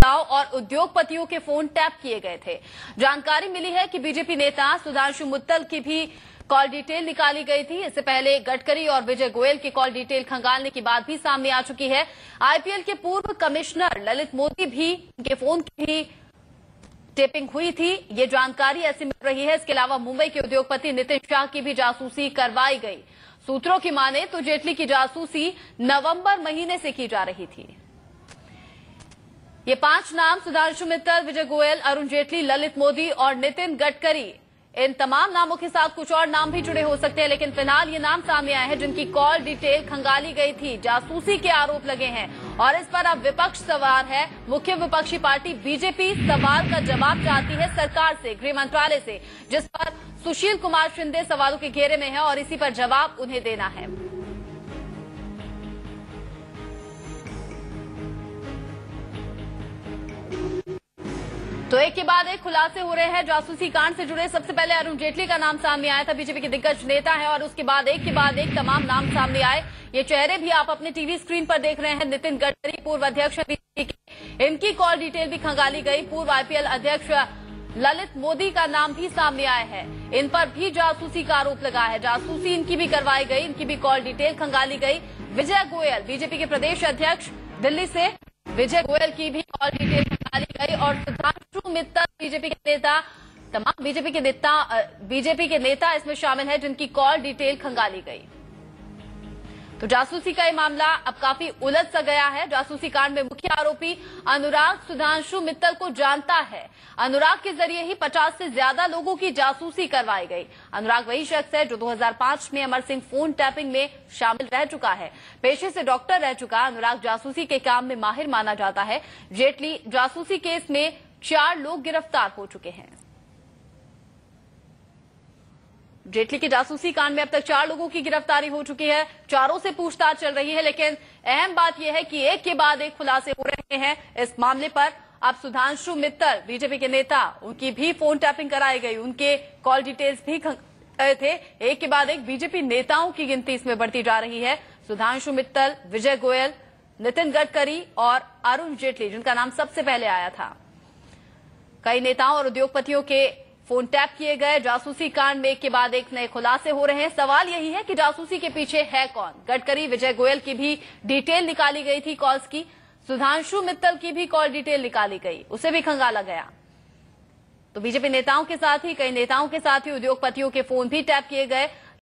नेताओं और उद्योगपतियों के फोन टैप किए गए थे। जानकारी मिली है कि बीजेपी नेता सुधांशु मित्तल की भी कॉल डिटेल निकाली गई थी। इससे पहले गडकरी और विजय गोयल की कॉल डिटेल खंगालने की बात भी सामने आ चुकी है। आईपीएल के पूर्व कमिश्नर ललित मोदी भी उनके फोन की भी टेपिंग हुई थी, ये जानकारी ऐसी मिल रही है। इसके अलावा मुंबई के उद्योगपति नितिन शाह की भी जासूसी करवाई गई। सूत्रों की माने तो जेटली की जासूसी नवंबर महीने से की जा रही थी। ये 5 नाम सुधांशु मित्तल, विजय गोयल, अरुण जेटली, ललित मोदी और नितिन गडकरी, इन तमाम नामों के साथ कुछ और नाम भी जुड़े हो सकते हैं, लेकिन फिलहाल ये नाम सामने आए हैं जिनकी कॉल डिटेल खंगाली गई थी। जासूसी के आरोप लगे हैं और इस पर अब विपक्ष सवार है। मुख्य विपक्षी पार्टी बीजेपी सवाल का जवाब चाहती है सरकार से, गृह मंत्रालय से, जिस पर सुशील कुमार शिंदे सवालों के घेरे में है और इसी पर जवाब उन्हें देना है। तो एक के बाद एक खुलासे हो रहे हैं जासूसी कांड से जुड़े। सबसे पहले अरुण जेटली का नाम सामने आया था, बीजेपी के दिग्गज नेता है, और उसके बाद एक के बाद एक तमाम नाम सामने आए। ये चेहरे भी आप अपने टीवी स्क्रीन पर देख रहे हैं। नितिन गडकरी पूर्व अध्यक्ष बीजेपी के, इनकी कॉल डिटेल भी खंगाली गई। पूर्व आईपीएल अध्यक्ष ललित मोदी का नाम भी सामने आया है, इन पर भी जासूसी का आरोप लगा है। जासूसी इनकी भी करवाई गई, इनकी भी कॉल डिटेल खंगाली गई। विजय गोयल बीजेपी के प्रदेश अध्यक्ष दिल्ली से, विजय गोयल की भी कॉल डिटेल खंगाली गई और सुधांशु मित्तल बीजेपी के नेता, तमाम बीजेपी के नेता इसमें शामिल है जिनकी कॉल डिटेल खंगाली गई। तो जासूसी का ये मामला अब काफी उलझ सा गया है। जासूसी कांड में मुख्य आरोपी अनुराग सुधांशु मित्तल को जानता है। अनुराग के जरिए ही 50 से ज्यादा लोगों की जासूसी करवाई गई। अनुराग वही शख्स है जो 2005 में अमर सिंह फोन टैपिंग में शामिल रह चुका है। पेशे से डॉक्टर रह चुका अनुराग जासूसी के काम में माहिर माना जाता है। जेटली जासूसी केस में 4 लोग गिरफ्तार हो चुके हैं। जेटली के जासूसी कांड में अब तक 4 लोगों की गिरफ्तारी हो चुकी है। चारों से पूछताछ चल रही है, लेकिन अहम बात यह है कि एक के बाद एक खुलासे हो रहे हैं इस मामले पर। अब सुधांशु मित्तल बीजेपी के नेता, उनकी भी फोन टैपिंग कराई गई, उनके कॉल डिटेल्स भी गए थे। एक के बाद एक बीजेपी नेताओं की गिनती इसमें बढ़ती जा रही है। सुधांशु मित्तल, विजय गोयल, नितिन गडकरी और अरुण जेटली, जिनका नाम सबसे पहले आया था। कई नेताओं और उद्योगपतियों के फोन टैप किए गए। जासूसी कांड में एक के बाद एक नए खुलासे हो रहे हैं। सवाल यही है कि जासूसी के पीछे है कौन। गडकरी, विजय गोयल की भी डिटेल निकाली गई थी कॉल्स की। सुधांशु मित्तल की भी कॉल डिटेल निकाली गई, उसे भी खंगाला गया। तो बीजेपी नेताओं के साथ ही, कई नेताओं के साथ ही उद्योगपतियों के फोन भी टैप किए गए।